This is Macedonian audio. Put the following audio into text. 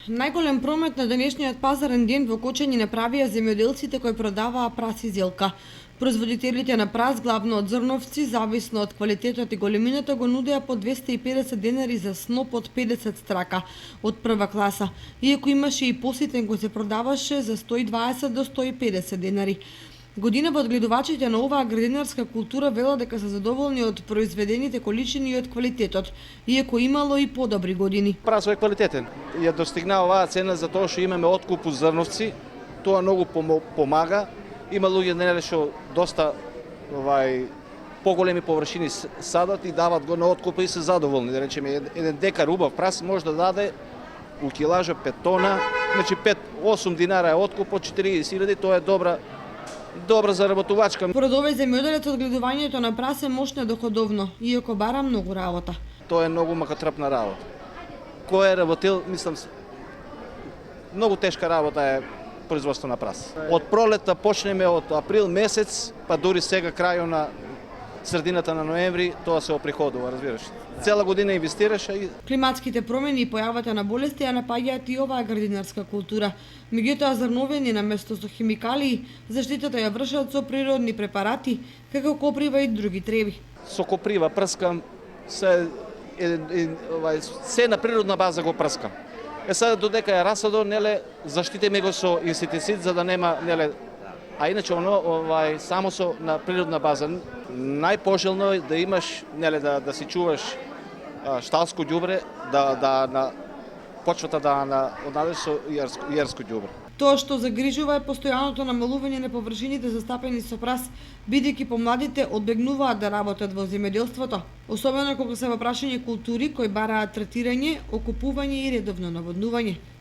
Најголем промет на денешниот пазарен ден во Кочани направија земјоделците кои продаваа прас и зелка. Производителите на прас, главно од зрновци, зависно од квалитетот и големината, го нудеа по 250 денари за сноп од 50 страка од прва класа, иако имаше и поситен кој се продаваше за 120 до 150 денари. Годинава одгледувачите на оваа градинарска култура велат дека се задоволни од произведените количини и од квалитетот, иако имало и подобри години. Прасот е квалитетен. Ја достигна оваа цена за тоа што имаме откуп у зрновци. Тоа многу помага. Има луѓе нели што доста поголеми површини садат и дават го на откуп и се задоволни. Да речеме, еден декар убав прас може да даде у килажа 5 тона, значи 8 динара е откуп од 40.000, тоа е добра заработувачка. Според овој земјоделец, одгледувањето на прас е мощно доходовно, иако бара многу работа. Тоа е многу макатрапна работа. Кој е работил, мислам, многу тешка работа е производство на прас. Од пролетта почнеме од април месец, па дури сега крајот на средината на ноември, тоа се оприходува, разбираш. Цела година инвестираше и климатските промени и појавата на болести ја напаѓаат и оваа градинарска култура. Меѓутоа, зрновени на место со химикалии, заштитата ја вршат со природни препарати, како коприва и други треви. Со коприва прскам, се на природна база го прскам. Сега додека е расадо, неле, заштитиме го со инсектицид за да нема, неле, а иначе само со на природна база. Најпожелно е да имаш, неле, да си чуваш шталско ѓубре, да на почвата да однадеш со јерско ѓубре. Тоа што загрижува е постојаното намалување на површините застапени со прас, бидејќи помладите одбегнуваат да работат во земјоделството, особено кога се во прашање култури кои бараат третирање, окупување и редовно наводнување.